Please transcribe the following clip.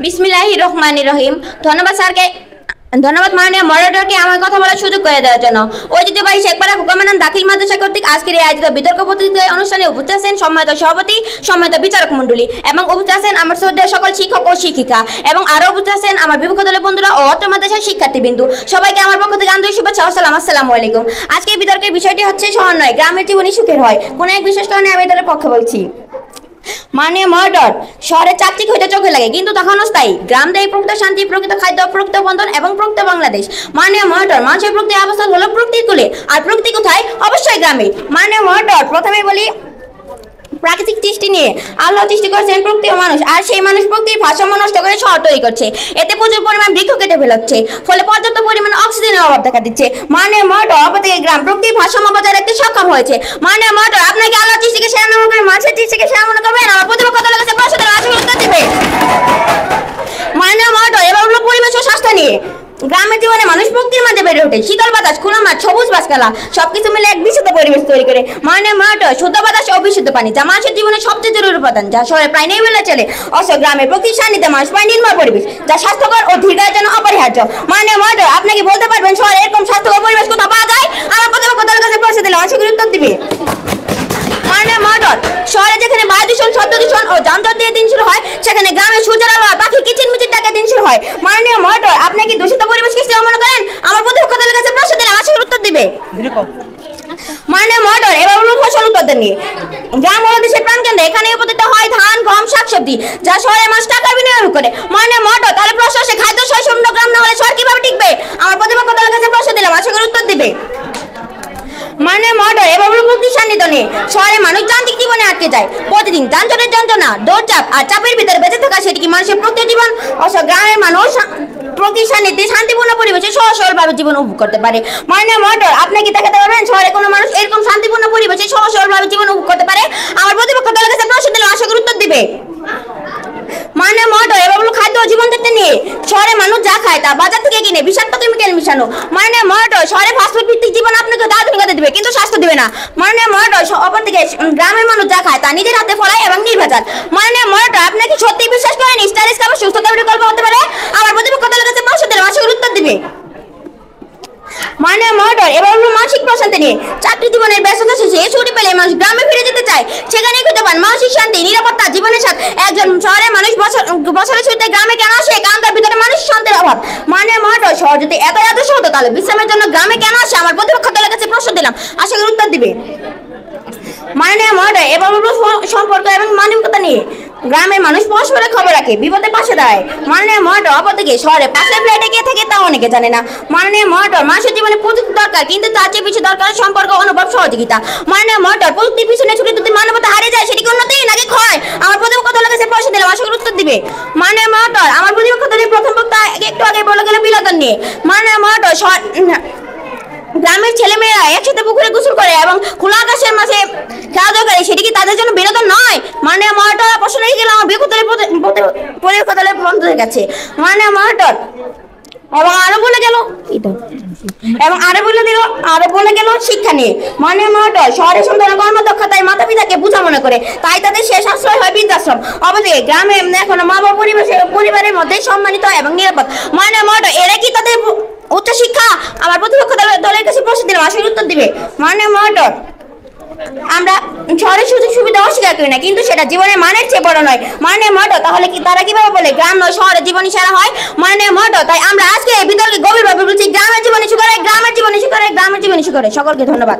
বিসমিল্লাহির রহমানির রহিম। ধন্যবাদ স্যারকে, ধন্যবাদ মাননীয় মডারেটরকে আমার কথা বলার সুযোগ করে দেওয়ার জন্য। ঐতিহ্যবাহী শেখপাড়া হুকামানান দাখিল মাদ্রাসা কর্তৃক আজকের এই আয়োজিত বিতর্ক প্রতিযোগিতা অনুষ্ঠানে উপস্থিত আছেন সম্মানিত সভাপতি, সম্মানিত বিচারক মণ্ডলী এবং উপস্থিত আছেন আমার শ্রদ্ধেয় সকল শিক্ষক ও শিক্ষিকা এবং আরও উপস্থিত আছেন আমার বিপক্ষ দলের বন্ধুরা ও অত্র মাদ্রাসার শিক্ষার্থীবৃন্দু। সবাইকে আমার পক্ষ থেকে আন্তরিক শুভেচ্ছা ও সালাম। আসসালামু আলাইকুম। আজকের বিতর্কের বিষয়টি হচ্ছে সমন্বয়, গ্রামের জীবনই সুখের হয়। কোনো এক বিশেষ কারণে আমি দলের পক্ষে বলছি। মাননীয় মডার, শহরের চাকচিক হইতে চোখে লাগে কিন্তু তখন স্থায়ী। গ্রাম দেয় প্রকৃত শান্তি, প্রকৃত খাদ্য, প্রকৃত বন্ধন এবং প্রকৃত বাংলাদেশ। মাননীয় মডার, মানুষের প্রকৃতি অবস্থান হলো প্রকৃতির কুলে, আর প্রকৃতি কোথায়? অবশ্যই গ্রামে। মাননীয় মডার, প্রথমে বলি প্রাকৃতিক সৃষ্টি নিয়ে। আল্লাহ সৃষ্টি করেছেন প্রকৃতি ও মানুষ, আর সেই মানুষ প্রকৃতির ভারসাম্য নষ্ট করে শহর তৈরি করছে। এতে প্রচুর পরিমাণ বৃক্ষ কেটে ফেলাচ্ছে, ফলে পর্যাপ্ত পরিমাণ অক্সিজেনের অভাব দেখা দিচ্ছে। মাননীয় মডার, অপরদিকে গ্রাম প্রকৃতির ভারসাম্য বজায় রাখতে সক্ষম হয়েছে। মাননীয় মডার, আপনাকে আল্লাহ সৃষ্টিকে সেরা মনে করে মানুষের সৃষ্টিকে সেরা মনে করবেন? আমার প্রতিপক্ষ দলের কাছে প্রশ্ন উত্তর দিবে। মাননীয় মডার, এবার হলো পরিবেশ ও স্বাস্থ্য নিয়ে। গ্রামের জীবনে মানুষ প্রকৃতির মাঝে বেড়ে ওঠে, শীতল বাতাস, খোলা মাঠ, সবুজ গাছপালা সবকিছু মিলে এক বিশুদ্ধ পরিবেশ তৈরি করে। মাননীয় মডার, শুদ্ধ বাতাস ও বিশুদ্ধ পানি যা মানুষের জীবনে সবচেয়ে জরুরি উপাদান, যা শহরে প্রায় নেই বলে চলে। অবশ্য গ্রামের প্রকৃতির সান্নিধ্যে মানুষ পায় নির্মল পরিবেশ, যা স্বাস্থ্যকর ও দীর্ঘায়ের জন্য অপরিহার্য। মাননীয় মডার, আপনি কি বলতে পারবেন শহরে এরকম স্বাস্থ্যকর পরিবেশ কোথাও পাওয়া যায়? আমার প্রতিপক্ষ দলের কাছে প্রশ্ন দিলে আশা করি উত্তর দিবে। মাননীয় মডার, শহরে যেখানে বায়ু দূষণ, শব্দ দূষণ ও যানজট দিয়ে দিন শুরু হয়, সেখানে গ্রামের সূর্যের আলো আর পাখি কিচিরমিচির ডাকে দিন শুরু হয়। মাননীয় মডার, আপনি কি দূষিত পরিবেশকে সেরা মনে করেন? আমার প্রতিপক্ষ দলের কাছে প্রশ্ন দিলে আশা করি উত্তর দিবে। মাননীয় মডার, এবার হলো ফসল উৎপাদন নিয়ে। গ্রাম হলো দেশের প্রাণকেন্দ্র, এখানে উৎপাদিত হয় ধান, গম, শাকসবজি, যা শহরে মানুষ টাকা বিনিয়োগ করে। মাননীয় মডার, তাহলে প্রশ্ন আসে খাদ্য শস্যমুক্ত গ্রাম না হলে শহর কিভাবে টিকবে? আমার প্রতিপক্ষ দলের কাছে প্রশ্ন দিলাম, আশা করি উত্তর দিবে। মাননীয় মডার, এবার হলো প্রকৃতির সান্নিধ্য নিয়ে। শহরে মানুষ যান্ত্রিক জীবনে আটকে যায়, প্রতিদিন যানজটের যন্ত্রণা, দৌড়চাপ আর চাপের ভিতরে বেঁচে থাকা, সেটি কি মানুষের প্রকৃত জীবন? অবশ্য গ্রামের মানুষ প্রকৃতির সান্নিধ্যে শান্তিপূর্ণ পরিবেশে সহজ সরলভাবে জীবন উপভোগ করতে পারে। মাননীয় মডার, আপনি কি দেখাতে পারবেন শহরে কোনো মানুষ এরকম শান্তিপূর্ণ পরিবেশে সহজ সরলভাবে জীবন উপভোগ করতে পারে? আমার প্রতিপক্ষ দলের কাছে প্রশ্ন দিলে আশা করি উত্তর দিবে। মাননীয় মডার, এবার হলো খাদ্য ও জীবনযাত্রা নিয়ে। শহরে মানুষ যা খায় তা বাজার থেকে কিনে বিষাক্ত কেমিক্যাল মিশানো। মাননীয় মডার, শহরে ফাস্টফুড ভিত্তিক জীবন আপনাকে আধুনিকতা দিবে কিন্তু স্বাস্থ্য দিবে না। মাননীয় মডার, অপরদিকে গ্রামের মানুষ যা খায় তা নিজের হাতে ফলায় এবং নির্ভেজাল। মাননীয় মডার, আপনি কি সত্যি বিশ্বাস করেন স্টাইলিশ খাবার সুস্থতার বিকল্প হতে পারে? আমার প্রতিপক্ষ দলের কাছে প্রশ্ন দিলে আশা করি উত্তর দিবে। মাননীয় মডার, এবার হলো মানসিক প্রশান্তি নিয়ে। চাকরি জীবনের ব্যস্ততা শেষে ছুটি পেলে মানুষ গ্রামে ফিরে যেতে চায়, সেখানেই খুঁজে পান মানসিক শান্তি, নিরাপত্তা, জীবনের সাথে। একজন শহরে মানুষ বছরের ছুটিতে গ্রামে কেন আসে? কারণ তার ভিতরে মানসিক শান্তির অভাব। মাননীয় মডার, শহর যদি এত আদর্শ হতো তাহলে বিশ্রামের জন্য গ্রামে কেন আসে? আমার প্রতিপক্ষ দলের কাছে প্রশ্ন দিলাম, আশা করি উত্তর দিবে। মাননীয় মডার, এবার হলো সম্পর্ক এবং মানবিকতা নিয়ে। গ্রামের মানুষ পরস্পরের খবর রাখে, বিপদে পাশে দাঁড়ায়। মাননীয় মডার, অপরদিকে শহরে পাশের ফ্ল্যাটে কে থাকে তা অনেকে জানে না। মাননীয় মডার, মানুষের জীবনে প্রযুক্তি দরকার কিন্তু তার চেয়ে বেশি দরকার সম্পর্ক, অনুভব, সহযোগিতা। মাননীয় মডার, প্রযুক্তির পিছনে ছুটে যদি মানবতা হারিয়ে যায় সেটি কি উন্নতি নাকি ক্ষয়? আমার প্রতিপক্ষ দলের কাছে প্রশ্ন দিলাম, আশা করি উত্তর দিবে। মাননীয় মডার, আমার প্রতিপক্ষ দলের প্রথম বক্তা একটু আগে বলে গেল বিনোদন নিয়ে। মাননীয় মডার, গ্রামের ছেলেমেয়েরা একসাথে পুকুরে গোসল করে এবং খোলা আকাশের মাঝে খেলাধুলা করে, সেটি কি তাদের জন্য বিনোদন নয়? মাননীয় মডার, প্রশ্ন রেখে গেলাম আমার বিপক্ষ দলের বন্ধুদের কাছে। মাননীয় মডার, এবং আরো বলে গেল শিক্ষা নিয়ে। মাননীয় মডার, শহরে সুন্দর কর্মদক্ষতায় মাতা পিতাকে বোঝা মনে করে, তাই তাদের শেষ আশ্রয় হয় বৃদ্ধাশ্রম। অবশ্যই গ্রামে এখনো মা বাবা পরিবারের মধ্যে সম্মানিত এবং নিরাপদ। মাননীয় মডার, এরা কি তাদের উচ্চ শিক্ষা? আমার প্রতিপক্ষ দলের কাছে প্রশ্ন দিলাম, আশা করি উত্তর দিবে। মাননীয় মডার, আমরা শহরের সুযোগ সুবিধা অস্বীকার করি না কিন্তু সেটা জীবনের মানের চেয়ে বড় নয়। মাননীয় মডার, তাহলে কি তারা কিভাবে বলে গ্রাম নয় শহরের জীবনই সেরা হয়? মাননীয় মডার, তাই আমরা আজকে এই বিতর্কে গভীরভাবে বলছি গ্রামের জীবনী সুখরে, গ্রামের জীবনী সুখরে, গ্রামের জীবনী সুখরে। সকলকে ধন্যবাদ।